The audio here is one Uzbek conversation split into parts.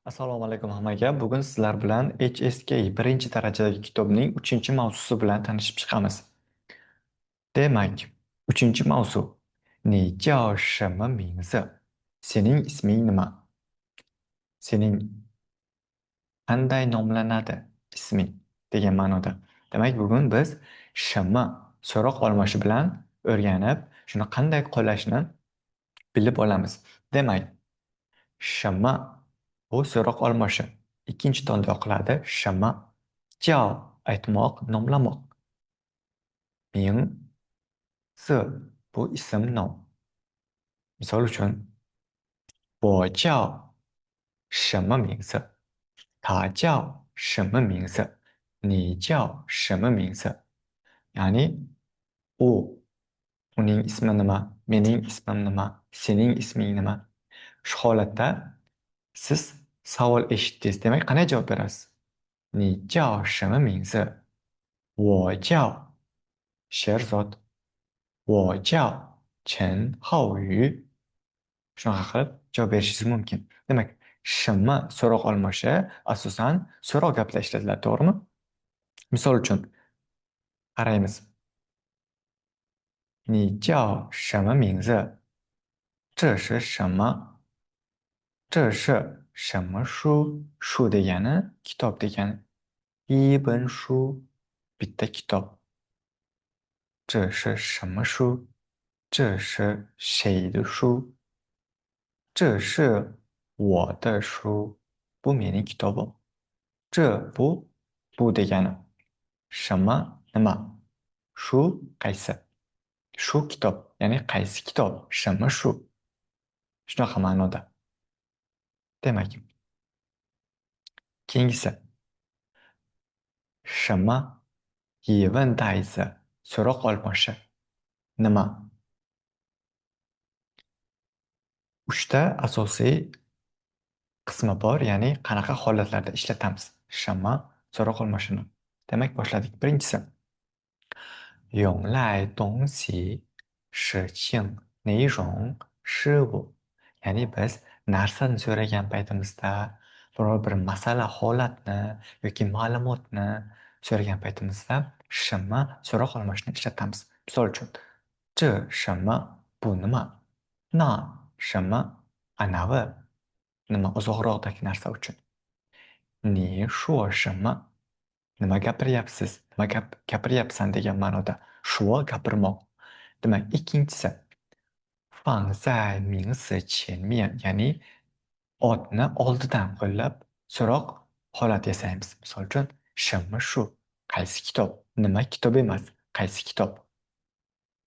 Assalomu alaykum hammaga. Bugun sizlar bilan HSK birinchi darajadagi kitobning 3-mavzusi bilan tanishib chiqamiz. Demak, 3-mavzu. 你叫什么名字? Sening isming nima? Sening qanday nomlanadi isming degan ma'noda. Demak, bugun biz shima so'roq olmoshi bilan o'rganib, shuni qanday qo'llashni bilib olamiz. Demak, shima bu so'roq olmoshi. Ikkinchi tonda o'qiladi shima jiao aytmoq, nomlamoq. Ming zi bu ism nom. Misol uchun 我叫什么名字？他叫什么名字？你叫什么名字？Ya'ni u uning ismi nima? Mening ismim nima? Sening isming nima? Shu holatda siz savol eshitdingiz. Demak, qanday javob berasiz? 你叫什么名字？我叫 Sherzod. 我叫陈浩宇. Shunaqa qilib javob berishingiz mumkin. Demak, shima so'roq olmoshi asosan so'roq gapida ishlatiladi, to'g'rimi? Misol uchun qaraymiz. 你叫什么名字？这是什么？这是什么书? Shu degani kitob degani. 一本书 bitta kitob. 这是什么书？这是谁的书？这是我的书. Bu mening kitobim. 这 bu degani. Shima nima? Shu qaysi? Shu kitob, ya'ni qaysi kitob? Shima shu. Shunaqa ma'noda. Demak, keyingisi. Shima 疑问袋子 so'roq olmoshi. Nima? Uchta asosiy qismi bor, ya'ni qanaqa holatlarda ishlatamiz shima so'roq olmoshini. Demak, boshladik. Birinchisi. 用来东西事情内容事物. Ya'ni biz narsani so'ragan paytimizda, biror bir masala, holatni yoki ma'lumotni so'ragan paytimizda shima so'roq olmoshni ishlatamiz. Misol uchun, 这什么 bu nima? 那什么 anavi nima uzoqroqdagi narsa uchun. 你说什么 nima gapiryapsiz, nima gapiryapsan degan ma'noda. Shu gapirmoq. Demak, ikkinchisi 放在名词前面, ya'ni otni oldidan qo'llab so'roq holat yasaymiz. Misol uchun, 什么书 qaysi kitob? Nima kitob emas, qaysi kitob?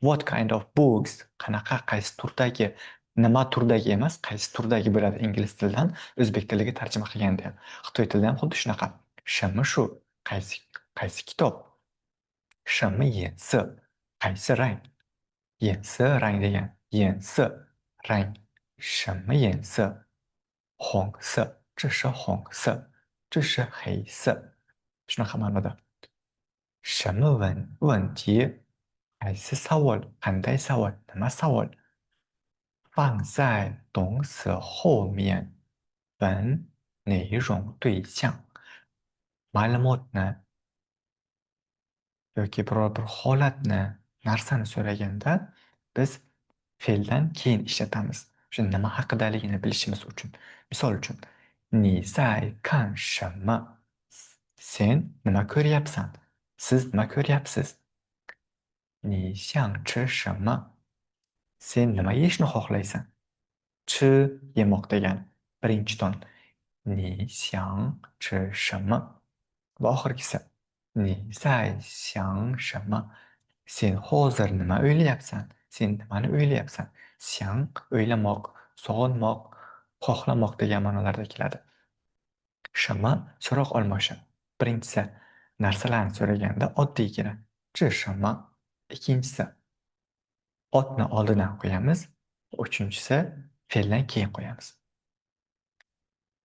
What kind of books? Qanaqa, qaysi turdagi, nima turdagi emas, qaysi turdagi bo'ladi ingliz tilidan o'zbek tiliga tarjima qilganda ham. Xitoy tilida ham xuddi shunaqa. 什么书 qaysi kitob? 什么颜色 qaysi rang? 颜色 rang degan. 颜色 rang. 什么颜色? 红色. 这是红色. 这是黑色. Shunaqa ma'noda. 什么问题? Qaysi savol? Qanday savol? Nima savol? 放在动词后面本内容对象. Ma'lumotni yoki biror bir holatni, narsani so'raganda biz fe'ldan keyin ishlatamiz. O'sha nima haqidaligini bilishimiz uchun. Misol uchun, 你在看什么? Sen nima ko'ryapsan? Siz nima ko'ryapsiz? 你想吃什么? Sen nima yeyishni xohlaysan? Chi yemoq degan. Birinchi ton. 你想吃什么? Va oxirgisi. 你在想什么? Sen hozir nima o'ylayapsan? Sen nimani o'ylayapsan? 想 o'ylamoq, sog'inmoq, xohlamoq degan ma'nolarda keladi. Shima so'roq olmoshi. Birinchisi narsalarni so'raganda oddiygina 这什么? Ikkinchisi otni oldidan qo'yamiz. Uchinchisi fe'ldan keyin qo'yamiz.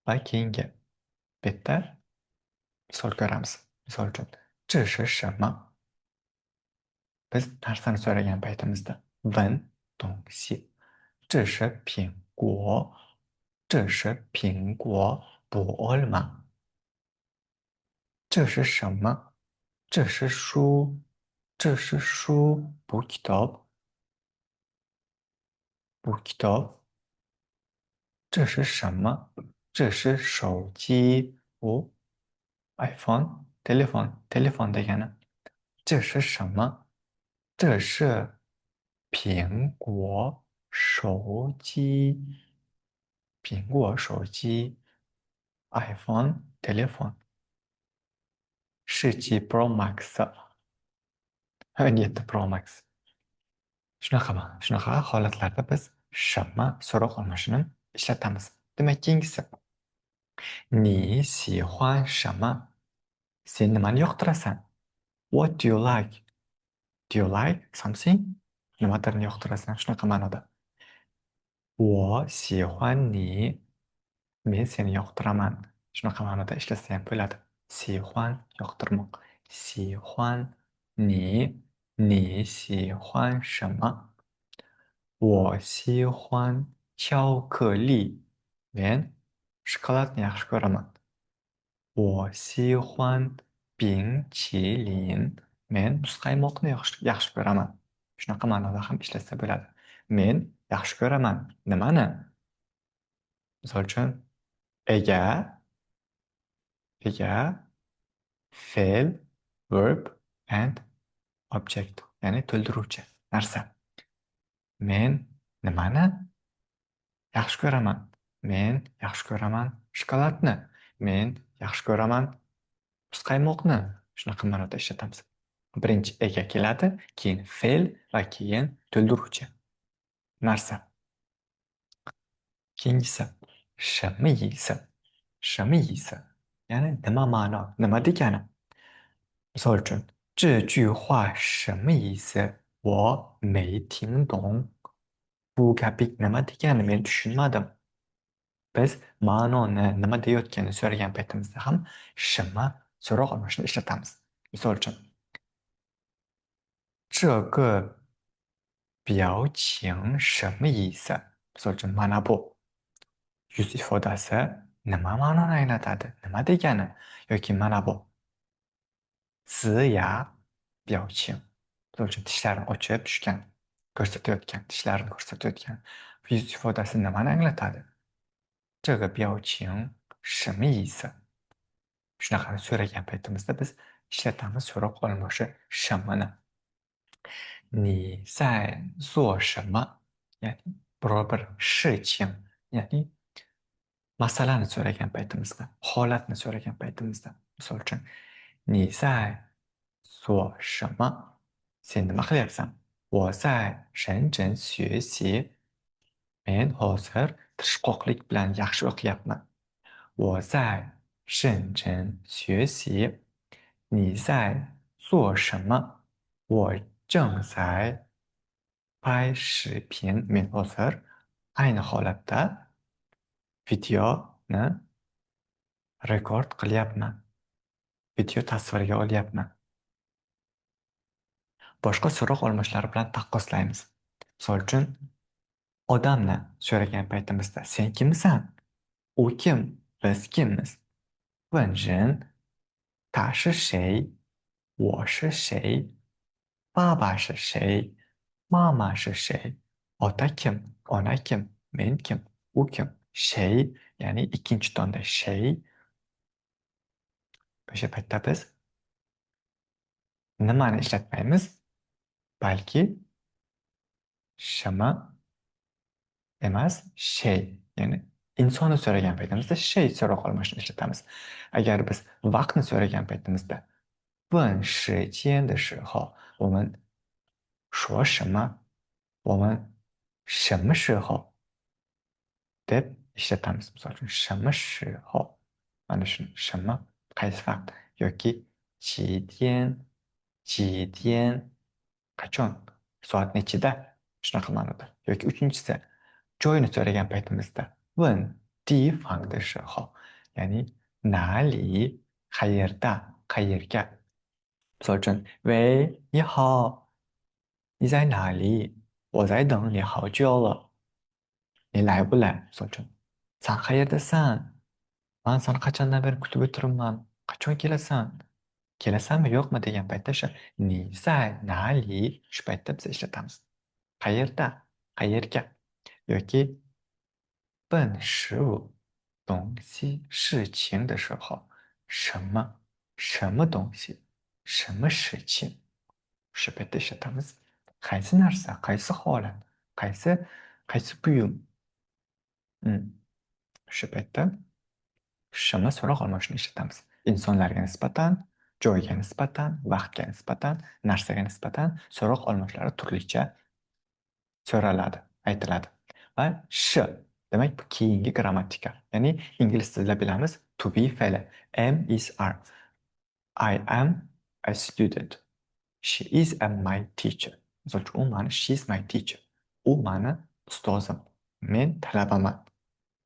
Va keyingi betda misol ko'ramiz. Misol uchun, 这是什么? Biz narsani so'ragan paytimizda 问东西. 这是苹果. 这是苹果. bu olma. 这是什么？这是书，这是书，bu kitob, bu kitob。这是什么？这是手机，bu iPhone, telefon, telefon degani。这是什么？这是苹果手机，苹果手机，iPhone, telefon。世纪 Pro Max, niyatda Pro Max. Shunaqa holatlarda biz shamma so'roq almashini ishlatamiz. Demak, keyingisi. Ni xi huan shama? Sen nimani yoqtirasan? What do you like? Do you like something? Nimadirni yoqtirasan? Shunaqa ma'noda. 我喜欢你. Men seni yoqtiraman. Shunaqa ma'noda ishlatsa ham bo'ladi. 喜欢 yoqtirmoq. 喜欢你. Ni xi huan shama? 我喜欢巧克力. Men shokoladni yaxshi ko'raman. 我喜欢冰淇淋. Men muzqaymoqni yaxshi ko'raman. Shunaqa ma'noda ham ishlatsa bo'ladi. Men yaxshi ko'raman. Nimani? Misol uchun, ega, fe'l, verb and object, ya'ni to'ldiruvchi narsa. Men nimani yaxshi ko'raman? Men yaxshi ko'raman shokoladni. Men yaxshi ko'raman muzqaymoqni. Shunaqa ma'noda ishlatamiz. Birinchi ega keladi, keyin fe'l va keyin to'ldiruvchi narsa. Keyingisi 什么意思？什么意思？ya'ni nima ma'no? Nima degani? Misol uchun, 这句话什么意思？我没听懂. Bu gapning nima degani men tushunmadim. Biz ma'noni nima deyayotganini so'ragan paytimizda ham 什么 so'roq olmashini ishlatamiz. Misol uchun, 这个表情什么意思? Misol uchun, mana bu yuz ifodasi nima ma'noni anglatadi? Nima degani? Yoki mana bu 呲牙表情. Misol uchun, tishlarini ochib tushgan, ko'rsatayotgan, tishlarini ko'rsatayotgan yuz ifodasi nimani anglatadi? 这个表情什么意思? Shunaqani so'ragan paytimizda biz ishlatamiz so'roq olmoshi 什么呢? 你在做什么? Ya'ni biror bir 事情, ya'ni masalani so'ragan paytimizda, holatni so'ragan paytimizda. Misol uchun, 你在做什么? Sen nima qilyapsan? 我在认真学习. Men hozir tirishqoqlik bilan yaxshi o'qiyapman. 我在认真学习. 你在做什么? 我正在拍视频. Men hozir ayni holatda videoni rekord qilyapman. Video tasvirga olyapman. Boshqa so'roq olmoshlari bilan taqqoslaymiz. Misol uchun, odamni so'ragan paytimizda sen kimsan? U kim? Biz kimmiz? 问人他是谁？我是谁？爸爸是谁？妈妈是谁？ota kim? Ona kim? Men kim? U kim? Shay, ya'ni ikkinchi tonda shay. O'sha paytda biz nimani ishlatmaymiz, balki shama emas, shay, ya'ni insonni so'ragan paytimizda shay so'roq olmashini ishlatamiz. Agar biz vaqtni so'ragan paytimizda 问时间的时候，我们说什么？我们什么时候 deb ishlatamiz. Misol uchun, 什么时候? Mana shu 什么 qaysi vaqt yoki 几天 qachon, soat nechida, shunaqa ma'noda. Yoki uchinchisi, joyni so'ragan paytimizda 问地方的时候, ya'ni 哪里, qayerda, qayerga. Misol uchun, 喂，你好，你在哪里？我在等你好久了，你来不来？Misol uchun, sen qayerdasan? man seni qachondan beri kutib o'tiribman. Qachon kelasan? Kelasanmi yo'qmi degan paytda o'sha ni zay nali shu paytda biz ishlatamiz. Qayerda? Qayerga? yoki 笨十五东西事情的时候，什么东西，什么事情shu paytda ishlatamiz. Qaysi narsa, qaysi holat, qaysi qaysi buyum. Shu paytda shimi so'roq olmoshini ishlatamiz. Insonlarga nisbatan, joyga nisbatan, vaqtga nisbatan, narsaga nisbatan so'roq olmoshlari turlicha so'raladi, aytiladi. Va sh demak bu keyingi grammatika. Ya'ni ingliz tilida bilamiz to be fe'li. Am is are. I am a student. She is my teacher. Misol uchun u mani she is my teacher. U mani ustozim. Men talabaman.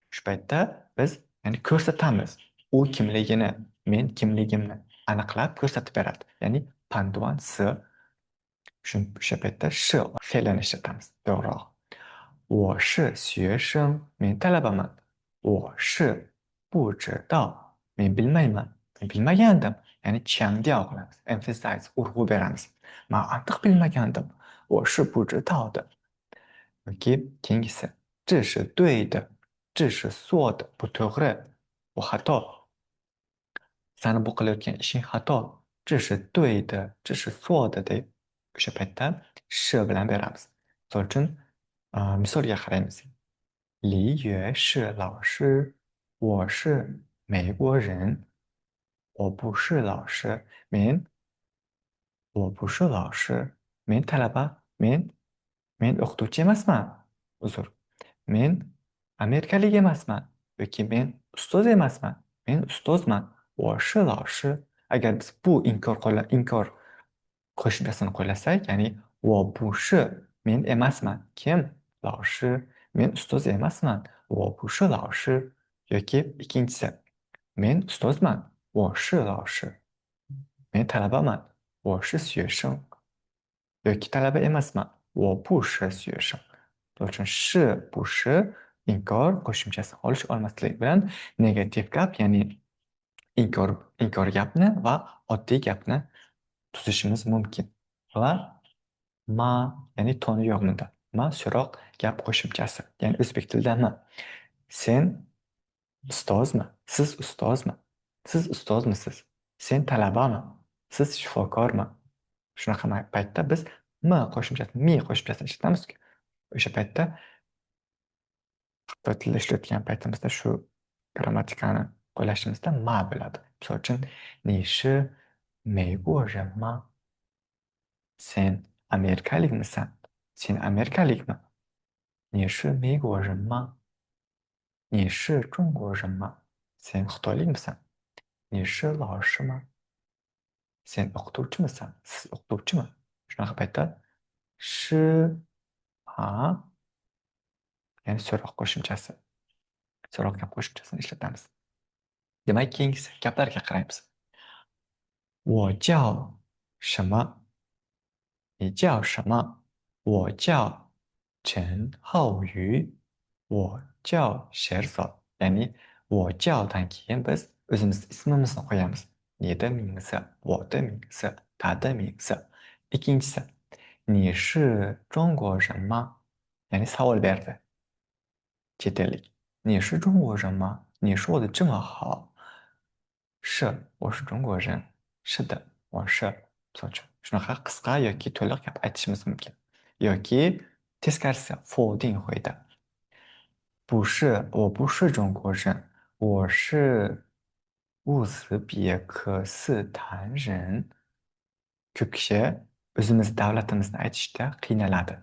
Shu paytda biz ya'ni ko'rsatamiz. U kimligini, men kimligimni aniqlab ko'rsatib beradi. Ya'ni panduan s o'sha paytda sh fe'lini ishlatamiz. To'g'rirog'i. 我是学生 men talabaman. 我是不知道 men bilmayman. Men bilmagandim. Ya'ni changdiao qilamiz. Emphasize, urg'u beramiz. Men aniq bilmagandim. 我是不知道的 yoki keyingisi 这是对的 这是错的 bu to'g'ri bu xato. Sani bu qilayotgan ishing xato. 这是对的 这是错的 deb o'sha paytda sh bilan beramiz. Misol uchun misolga qaraymiz. 李悦是老师，我是美国人，我不是老师。Men 我不是老师。Men talaba, men o'qituvchi emasman. Uzr. Men amerikalik emasman yoki men ustoz emasman. Men ustozman. 我是老师. Agar biz bu inkor qo'shimchasini qo'llasak, ya'ni 我不是 men emasman. Kim? 老师. Men ustoz emasman. 我不是老师. yoki ikkinchisi. Men ustozman. 我是老师. Men talabaman. 我是学生. yoki talaba emasman. 我不是学生. Buning uchun sh, bu sh inkor qo'shimchasini olish olmaslik bilan negativ gap, ya'ni inkor gapni va oddiy gapni tuzishimiz mumkin. Va ma, ya'ni toni yo'q bunda. Ma so'roq gap qo'shimchasi. Ya'ni o'zbek tilida ma. Sen ustozmi? Siz ustozmi? Siz ustozmisiz? Sen talabami? Siz shifokormi? Shunaqa paytda biz m qo'shimchasi, mi qo'shimchasini ishlatamiz. O'sha paytda xitoy tilida ishlatgan paytimizda shu grammatikani qo'llashimizda ma bo'ladi. Misol uchun, 你是美国人吗? Sen amerikalikmisan? Sen amerikalikmi? 你是美国人吗? 你是中国人吗? Sen xitoylikmisan? 你是老师吗? Sen o'qituvchimisan? Siz o'qituvchimi? Shunaqa paytda sh, ha, ya'ni so'roq qo'shimchasi. So'roq gap qo'shimchasini ishlatamiz. Demak, keyingisi gaplarga qaraymiz. 我叫什么？你叫什么？我叫陈浩宇。我叫 Sherzod. Ya'ni 我叫dan keyin biz o'zimiz ismimizni qo'yamiz. Ni de mingzi, wo de mingzi, ta de mingzi. Ikkinchisi, 你是中国人吗? Ya'ni savol berdi. Chet ellik. 你是中国人吗？你说的这么好。是，我是中国人。是的，我是。Misol uchun, shunaqa qisqa yoki to'liq gap aytishimiz mumkin. Yoki teskarisi folding qo'ydi. 不是，我不是中国人，我是乌兹别克斯坦人. Ko'p kishi o'zimiz davlatimizni aytishda qiynaladi.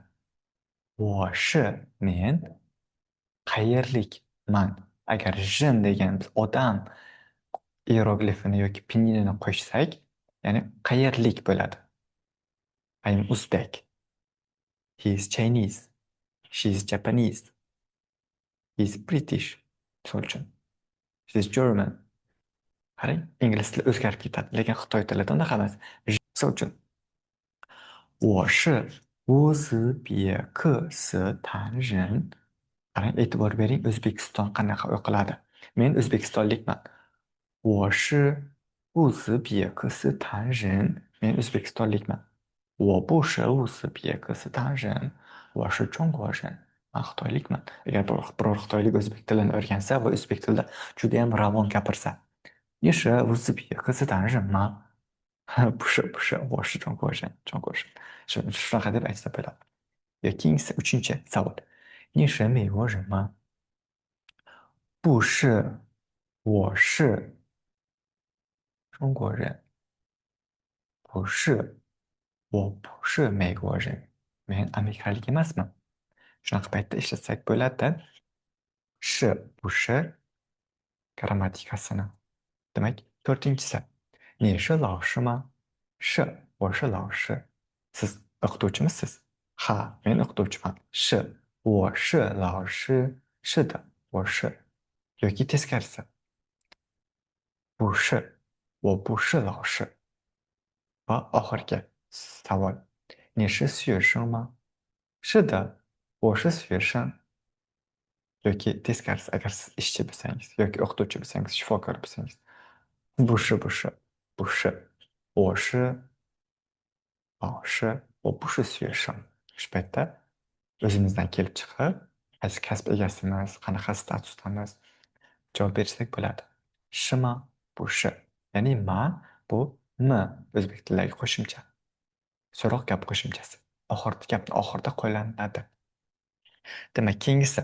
我是 men qayerlikman. Agar jin degan biz odam ieroglifini yoki pinyinini qo'shsak, ya'ni qayerlik bo'ladi. I am Uzbek. He is Chinese. She is Japanese. He is British. Misol uchun. She is German. Qarang, ingliz tili o'zgarib ketadi, lekin xitoy tilida unaqa emas. Misol uchun, 我是乌兹别克斯坦人. Qarang, e'tibor bering, O'zbekiston qanaqa o'qiladi. Men O'zbekistonlikman. 我是乌兹别克斯坦人。Men O'zbekistonlikman. 我不是乌兹别克斯坦人，我是中国人. Men Xitoylikman. Agar biror xitoylik o'zbek tilini o'rgansa va o'zbek tilida judayam ravon gapirsa, 你是乌兹别克斯坦人吗？不是，不是，我是中国人，中国人。shunaqa deb aytsa bo'ladi. Keyingisi uchinchi savol. 你是美国人吗？不是，我是中国人。不是，我不是美国人。Men amerikalik emasman. Shunaqa paytda ishlatsak bo'ladi. 是不是 grammatikasini. Demak, to'rtinchisi. 你是老师吗？是，我是老师。Siz o'qituvchimisiz? Ha, men o'qituvchiman. 是，我是老师。是的，我是。yoki teskarisi. 不是，我不是老师。Va oxirgi savol. 你是学生吗？是的，我是学生。yoki teskarisi agar siz ishchi bo'lsangiz yoki o'qituvchi bo'lsangiz, shifokor bo'lsangiz. 不是，我是老师，我不是学生. Shu paytda o'zimizdan kelib chiqib, qaysi kasb egasimiz, qanaqa statusdamiz javob bersak bo'ladi. 是吗？不是. Ya'ni ma bu m o'zbek tilidagi qo'shimcha. So'roq gap qo'shimchasi. Gapni oxirida qo'llaniladi. Demak, keyingisi.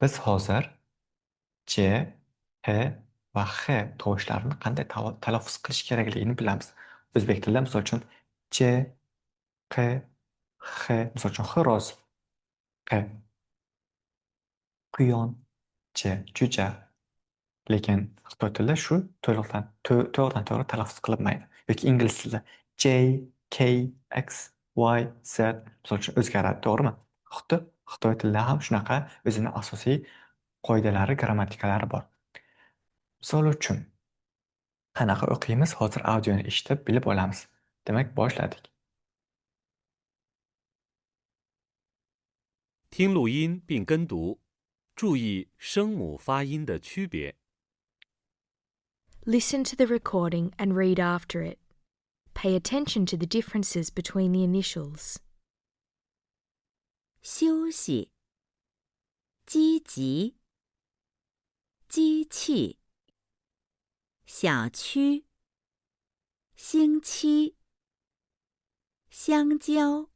Biz hozir j, h va x tovushlarini qanday talaffuz qilish kerakligini bilamiz. O'zbek tilida misol uchun j, q, x, misol uchun xo'roz, q, quyon, j, jo'ja. Lekin xitoy tilida shu to'g'ridan-to'g'ri talaffuz qilinmaydi. Yoki ingliz tilida j, k, x, y, z misol uchun o'zgaradi, to'g'rimi? Xuddi xitoy tilida ham shunaqa o'zining asosiy qoidalari, grammatikalari bor. Misol uchun qanaqa o'qiymiz? Hozir audioni eshitib bilib olamiz. Demak, boshladik. 听录音并跟读，注意声母发音的区别。Listen to the recording and read after it. Pay attention to the differences between the initials. 休息、积极、机器、小区、星期、香蕉、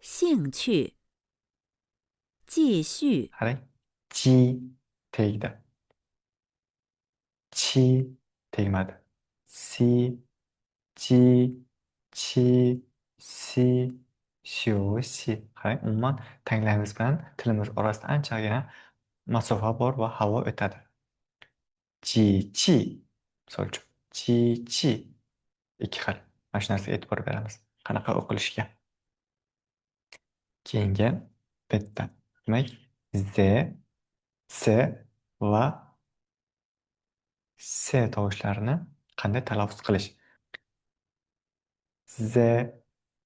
兴趣、继续、 Hadi. Ji tegdi. Chi tegmadi. Si, ji, chi, si, sho'si. Qarang, umuman tanglayimiz bilan tilimiz orasida anchagina masofa bor va havo o'tadi. Ji, chi. Misol uchun, ji, chi. Ikki xil. Mana shu narsaga e'tibor beramiz. Qanaqa o'qilishiga. Keyingi bitta. Demak, z, s va s tovushlarini qanday talaffuz qilish? Z,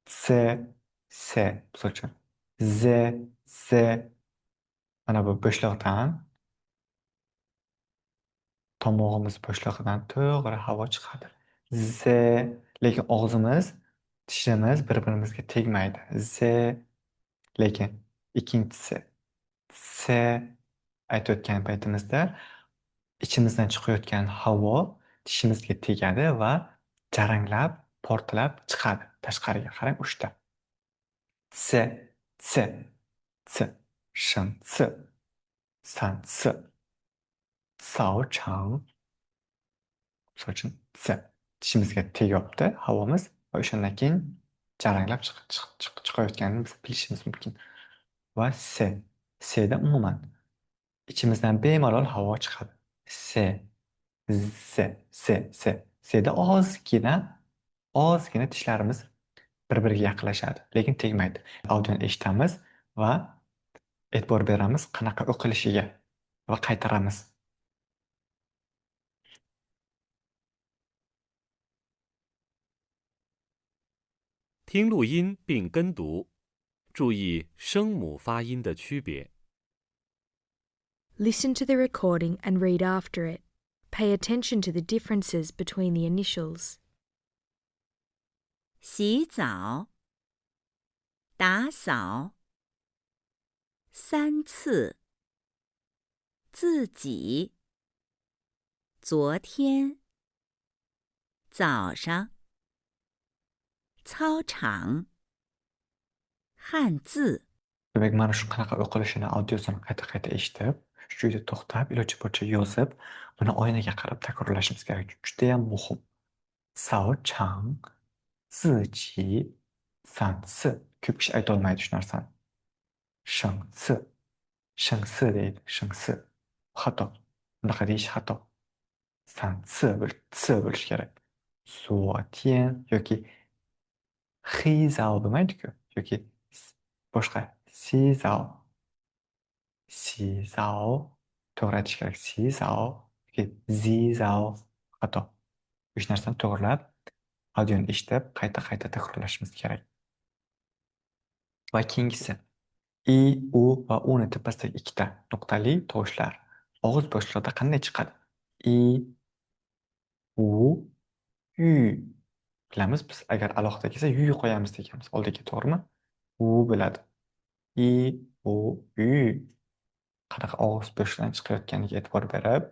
s, s. Misol uchun, z, z. Mana bu bo'shliqdan, tomog'imiz bo'shlig'idan to'g'ri havo chiqadi. Z. Lekin og'zimiz, tishimiz bir-birimizga tegmaydi. Z. Lekin ikkinchisi s aytayotgan paytimizda ichimizdan chiqayotgan havo tishimizga tegadi va jaranglab, portlab chiqadi tashqariga. Qarang, uchta. S, s, s, 省次、三次、早长. Misol uchun, s tishimizga tegyapti havomiz va o'shandan keyin jaranglab chiqayotganini biz bilishimiz mumkin. Va s, s'da umuman ichimizdan bemalol havo chiqadi. S, s'da ozgina tishlarimiz bir-biriga yaqinlashadi, lekin tegmaydi. Audioni eshitamiz va e'tibor beramiz qanaqa o'qilishiga va qaytaramiz. 听录音并跟读，注意声母发音的区别。Listen to the recording and read after it. Pay attention to the differences between the initials. 洗澡，打扫，3次，自己，昨天，早上，操场，汉字。 Demak, mana shu qanaqa o'qilishini audiosini qayta-qayta eshitib, shu joyda to'xtab, iloji boricha yozib, uni oynaga qarab takrorlashimiz kerak. Judayam muhim. 扫场自己3次. Ko'p kishi aytolmaydi shu narsani. 省次 省次deydi. 省次. Xato. Bunaqa deyish xato. 3次 c bo'lishi kerak. 昨天 yoki 黑早bo'lmaydi-ku. Yoki boshqa 洗澡 洗澡 to'g'ri aytish kerak. 洗澡 yoki 洗澡 xato. Uch narsani to'g'rilab, audioni eshitib, qayta-qayta takrorlashimiz kerak. Va keyingisi i, u va uni tepasidagi ikkita nuqtali tovushlar og'iz bo'shlig'ida qanday chiqadi? I, u, yu. Bilamiz biz agar alohida kelsa yu qo'yamiz deganmiz oldiga, to'g'rimi? U bo'ladi. I, u, yu. Qanaqa og'iz bo'shliqdan chiqayotganiga e'tibor berib,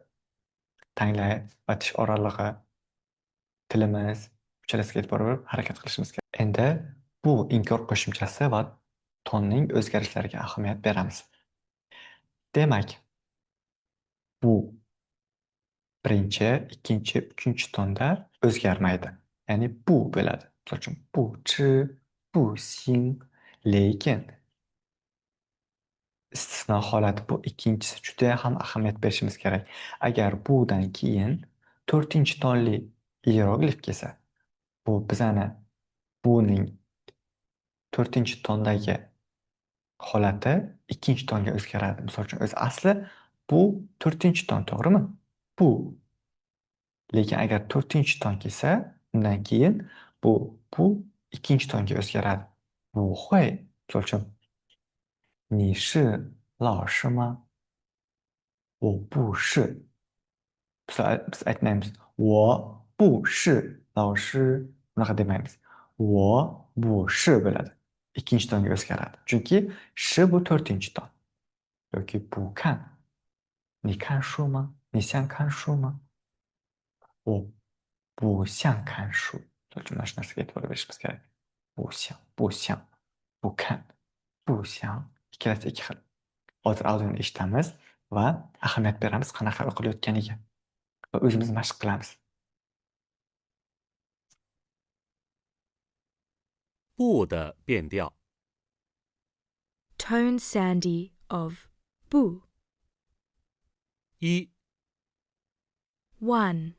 tangla va tish oralig'i, tilimiz uchalasiga e'tibor berib harakat qilishimiz kerak. Endi bu inkor qo'shimchasi va tonning o'zgarishlariga ahamiyat beramiz. Demak, bu birinchi, ikkinchi, uchinchi tonda o'zgarmaydi. Ya'ni bu bo'ladi. Misol uchun bu chi, bu xin, lekin istisno holati bu ikkinchisi juda ham ahamiyat berishimiz kerak. Agar budan keyin 4-tonli hieroglif kelsa, bu bizani buning 4-tondagi holati 2-tonga o'zgaradi. Misol uchun o'zi asli bu 4-ton, to'g'rimi? Bu. Lekin agar 4-ton kelsa, undan keyin bu 2-tonga o'zgaradi. Bu hui. Misol uchun 你是老师吗? 我不是. Biz aytmaymiz. 我不是老师. Bunaqa demaymiz. 我不是 bo'ladi. 2-tonga o'zgaradi. Chunki shi bu 4-ton. Yoki 不看. 你看书吗? 你想看书吗? 我不想看书. Mana shu narsaga e'tibor berishimiz kerak. 不想, 不想, 不看, 不想. Ikkalasi ikki xil. Hozir audioni eshitamiz va ahamiyat beramiz qanaqa o'qilayotganiga va o'zimiz mashq qilamiz. 不的变调。 Tone Sandy of bu. 一、 1.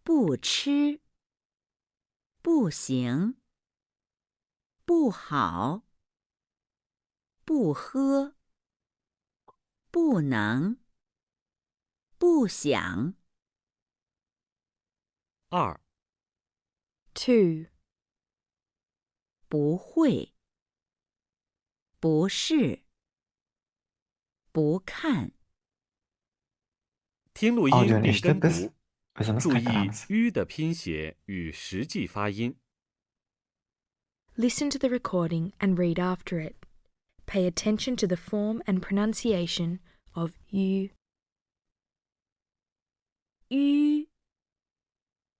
不吃，不行，不好，不喝，不能，不想。二、 2. 不会，不是，不看。听录音 Audioni 并 eshitib 跟 biz 读， o'zimiz 注意 qaytaramiz. “ü” 的拼写与实际发音。 Listen to the recording and read after it. Pay attention to the form and pronunciation of you. 约，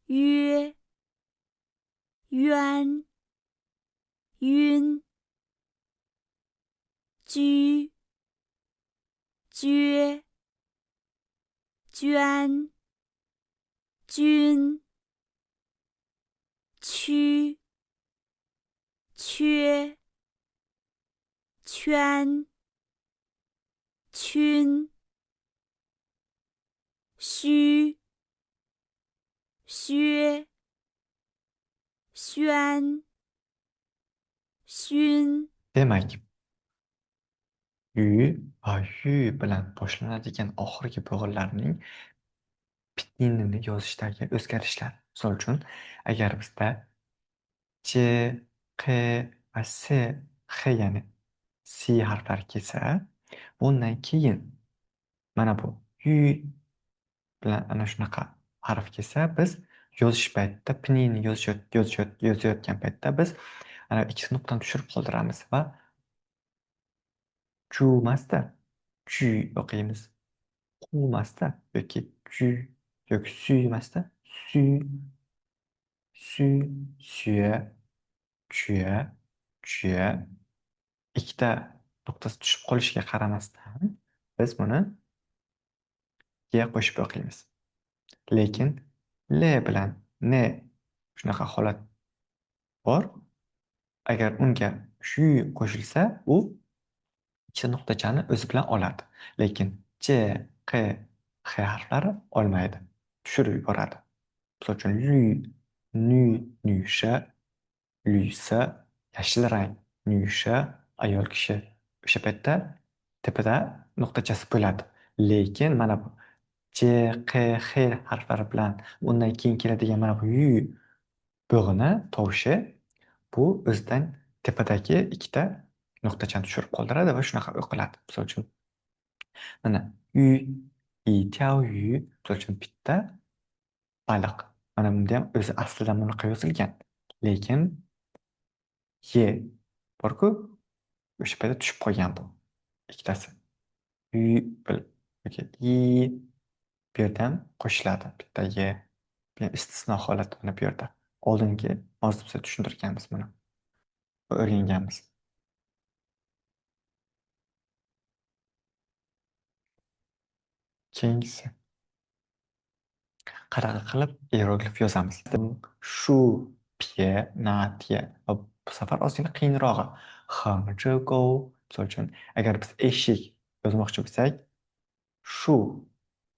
约，冤，晕，居，撅，捐，君，屈，缺，圈，均，虚，削，宣，熏。 Demak, yu va yu bilan boshlanadigan oxirgi bo'g'inlarning pitninini yozishdagi o'zgarishlar. Misol uchun, agar bizda j, q va s, x ya'ni si harflari kelsa, Bundan keyin mana bu yu bilan ana shunaqa harf kelsa, biz yozish paytida pinini yozayotgan paytda biz ana ikkita nuqtani tushirib qoldiramiz va chu emasda chu o'qiymiz. Qu emasda yoki chu yoki su emasda su, su, suya, chuya, chuya. Ikkita nuqtasi tushib qolishiga qaramasdan biz buni ga qo'shib o'qiymiz. Lekin l bilan n shunaqa holat bor. Agar unga shu qo'shilsa, u ikkita nuqtachani o'zi bilan oladi. Lekin j, q, x harflari olmaydi. Tushirib yuboradi. Misol uchun ny, nysha, luysa, yashil rang, nysha, ayol kishi. O'sha paytda tepada nuqtachasi bo'ladi. Lekin mana bu j, q, x harflari bilan undan keyin keladigan mana bu bo'g'ini tovushi bu o'zidan tepadagi ikkita nuqtachani tushirib qoldiradi va shunaqa o'qiladi. Misol uchun mana yu, misol uchun bitta baliq. Mana bunda ham o'zi aslida bunaqa yozilgan. Lekin ye borku, o'sha paytda tushib qolgan bu ikkitasi. Yoki bu yerda ham qo'shiladi bitta ye. Istisno holat mana bu yerda. Oldingi mavzusida tushuntirganmiz buni. O'rganganmiz. Keyingisi. Qanaqa qilib hieroglif yozamiz? Shu, pie, na, tie. Va bu safar ozgina qiyinrog'i. Hang, zhe, gou. Misol uchun, agar biz eshik yozmoqchi bo'lsak, shu,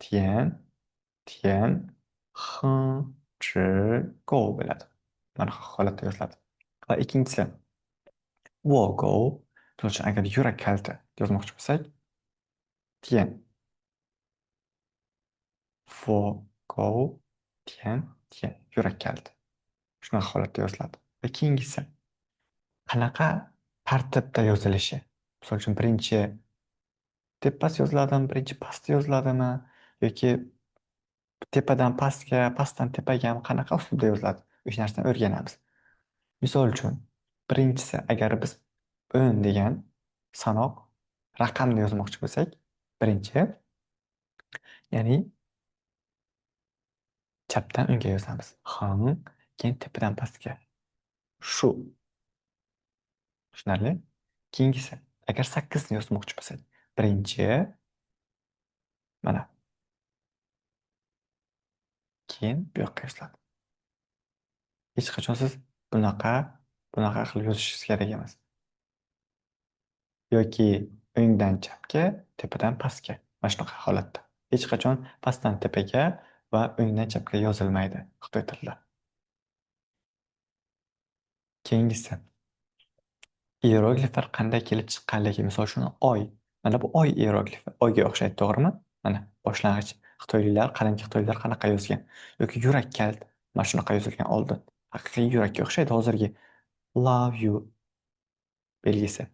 tian, tian, hang, zhi, gou bo'ladi. Mana shu holatda yoziladi. Va ikkinchisi, wo, gou. Misol uchun, agar yurak kaliti yozmoqchi bo'lsak, tian, wo, gou, tian, tian. Yurak kaliti. Shunaqa holatda yoziladi. Va keyingisi qanaqa tartibda yozilishi. Misol uchun birinchi tepasi yoziladimi, birinchi pasti yoziladimi yoki tepadan pastga, pastdan tepagami qanaqa uslubda yoziladi? O'sha narsani o'rganamiz. Misol uchun birinchisi agar biz 10 degan sanoq raqamni yozmoqchi bo'lsak, birinchi ya'ni chapdan o'ngga yozamiz. Hang, keyin tepadan pastga. Shu. Tushunarli? Keyingisi, agar 8 ni yozmoqchi bo'lsak, birinchi mana. Keyin bu yoqqa yoziladi. Hech qachon siz bunaqa qilib yozishingiz kerak emas. Yoki o'ngdan chapga, tepadan pastga. Mana shunaqa holatda. Hech qachon pastdan tepaga va o'ngdan chapga yozilmaydi xitoy tilida. Keyingisi. Hierogliflar qanday kelib chiqqanligi, misol uchun oy. Mana bu oy hieroglifi. Oyga o'xshaydi, to'g'rimi? Mana boshlang'ich qadimki xitoyliklar qanaqa yozgan? Yoki yurak kalt mana shunaqa yozilgan oldin. Haqiqiy yurakka o'xshaydi hozirgi love you belgisi.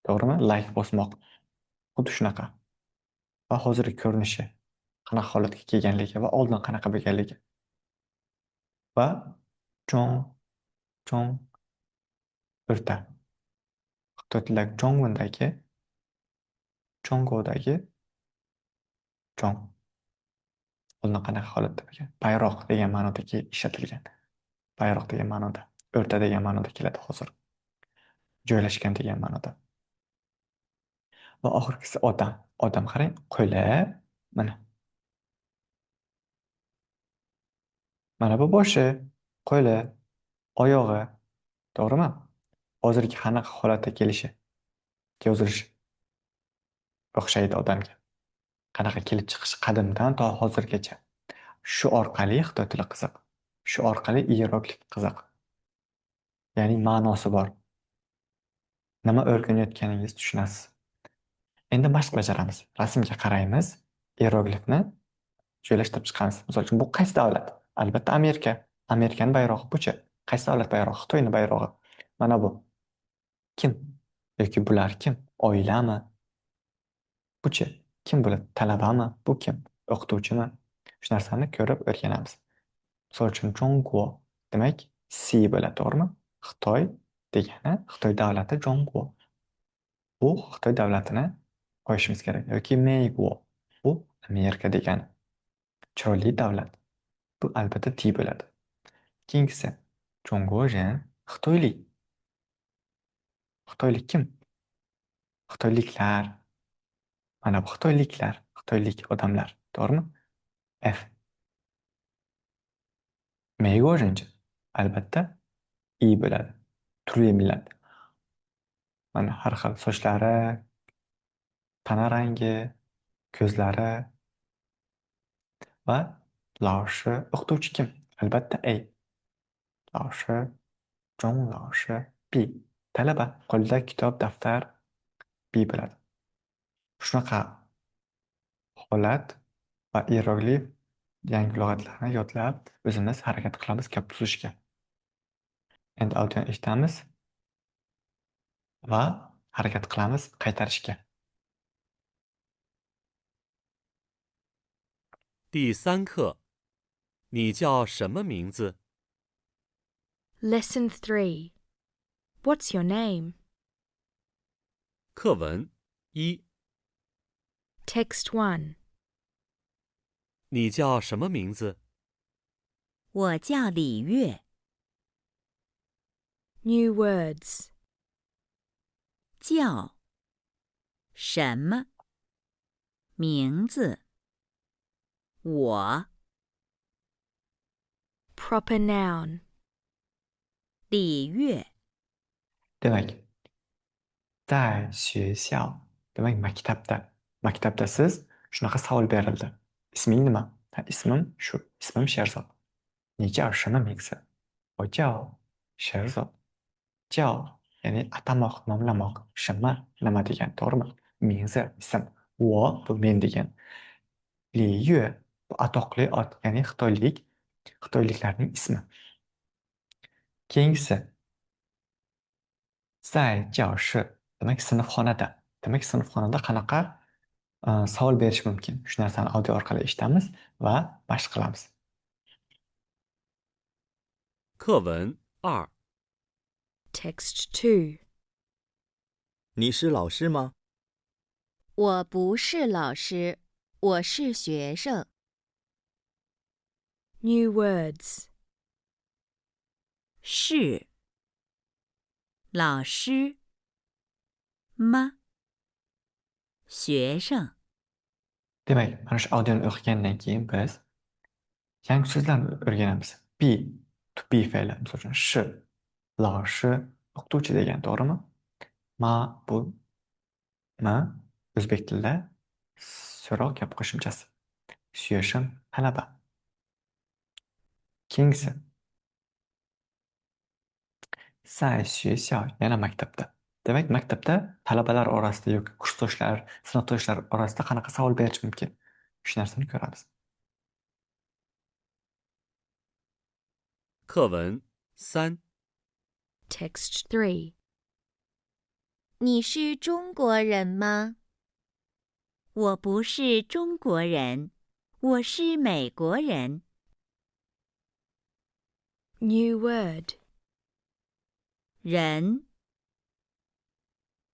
To'g'rimi? Like bosmoq. Xuddi shunaqa. Va hozirgi ko'rinishi qanaqa holatga kelganligi va oldin qanaqa bo'lganligi. Va chong, chong, o'rta. Xitoy tilidagi chongwondagi, chonggodagi chong. Oldin qanaqa holatda bo'lgan? Bayroq degan ma'noda ishlatilgan. Bayroq degan ma'noda, o'rta degan ma'noda keladi hozir. Joylashgan degan ma'noda. Va oxirgisi odam. Odam qarang, qo'li mana. Mana bu boshi, qo'li, oyog'i. To'g'rimi? Hozirgi qanaqa holatda kelishi, yozilishi o'xshaydi odamga. Qanaqa kelib chiqishi qadimdan to hozirgacha. Shu orqali Xitoy tili qiziq. Shu orqali hieroglif qiziq. Ya'ni ma'nosi bor. Nima o'rganayotganingizni tushunasiz. Endi mashq bajaramiz. Rasmga qaraymiz, hieroglifni joylashtirib chiqamiz. Misol uchun bu qaysi davlat? Albatta Amerika. Amerikaning bayrog'i bu-chi? Qaysi davlat bayrog'i? Xitoyning bayrog'i. Mana bu. Kim? Yoki bular kim? Oilami? Buchi kim bo'ladi? Talabami? Bu kim? O'qituvchimi? Shu narsani ko'rib o'rganamiz. Misol uchun, Zhongguo demak Si bo'ladi, to'g'rimi? Xitoy degani Xitoy davlati Zhongguo. Bu Xitoy davlatini qo'yishimiz kerak. Yoki Meiguo. Bu Amerika degani. Chiroyli davlat. Bu albatta Ti bo'ladi. Keyingisi Zhongguoren Xitoylik. Xitoylik kim? Xitoyliklar. Mana bu xitoyliklar, xitoylik odamlar, to'g'rimi? F. Meiguorenchi albatta I bo'ladi. Turli millat. Mana har xil sochlari, tana rangi, ko'zlari va Laoshi o'qituvchi kim? Albatta A. Laoshi, Zhong Laoshi, B. Talaba, qo'lida kitob, daftar, B bo'ladi. Shunaqa holat va iyeroglif yangi lug'atlarni yodlab, o'zimiz harakat qilamiz gap tuzishga. Endi audioni eshitamiz va harakat qilamiz qaytarishga. 第三课，你叫什么名字？ Lesson 3. What's your name? 课文一， Text 1. 你叫什么名字？ 我叫李月， New words. 叫什么名字？我 Proper noun. 李月， Demak, 在学校 demak maktabda. Maktabda siz shunaqa savol berildi. Isming nima? Ha, ismim shu. Ismim Sherzod. 你叫什么名字？我叫 Sherzod. 叫 ya'ni atamoq, nomlamoq. 什么 nima degan, to'g'rimi? 名字 ism. 我 bu men degan. Li Yue bu atoqli ot, ya'ni Xitoyliklarning ismi. Keyingisi 在教室 demak sinfxonada. Demak sinfxonada qanaqa savol berish mumkin? Shu narsani audio orqali eshitamiz va mashq qilamiz. 课文二， Text 2. 你是老师吗？我不是老师，我是学生。 New words. 是老师吗？学生 Demak, mana shu audioni o'qigandan keyin biz yangi so'zlarni o'rganamiz. Be, to be fe'li. Misol uchun, shi, laoshi, o'qituvchi degan, to'g'rimi? Ma bu ma o'zbek tilida so'roq gap qo'shimchasi. Suyashim, talaba. Keyingisi 在学校 yana maktabda. Demak, maktabda talabalar orasida yoki kursdoshlar, sinfdoshlar orasida qanaqa savol berish mumkin? Shu narsani ko'ramiz. 课文三， Text 3. 你是中国人吗？我不是中国人，我是美国人。 New word. 人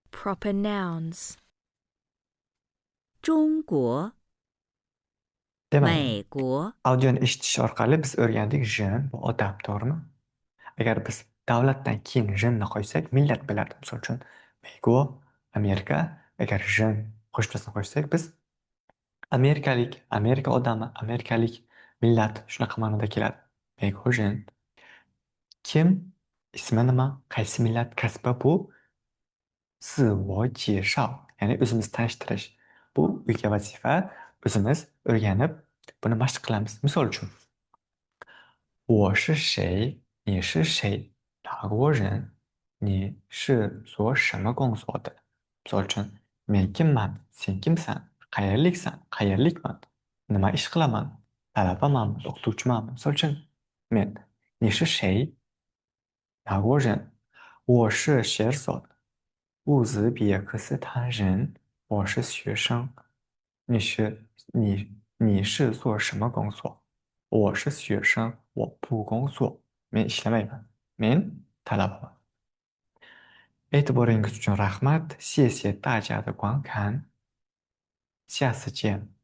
Proper nouns. 中国、 Demak, 美国 audioni eshitish orqali biz o'rgandik jin bu odam, to'g'rimi? Agar biz davlatdan keyin jinni qo'ysak, millat bo'ladi. Misol uchun, Meyguo, Amerika. Agar jin qo'shmasini qo'ysak, biz amerikalik, Amerika odami, amerikalik millat shunaqa ma'noda keladi. Meyguo jin. Kim? Ismi nima? Qaysi millat? Kasbi bu 自我介绍, ya'ni o'zimizni tanishtirish. Bu uyga vazifa, o'zimiz o'rganib, buni mashq qilamiz. Misol uchun, 我是谁？你是谁？哪国人？你是做什么工作的？Misol uchun, men kimman? Sen kimsan? Qayerliksan? Qayerlikman? Nima ish qilaman? Talabamanmi? O'qituvchimanmi? Misol uchun, men 你是谁？哪国人？我是 Sherzod. 乌兹别克斯坦人我是学生。你是做什么工作？我是学生，我不工作。Men ishlamayman. Men talabaman. E'tiboringiz uchun rahmat. 谢谢大家的观看。下次见。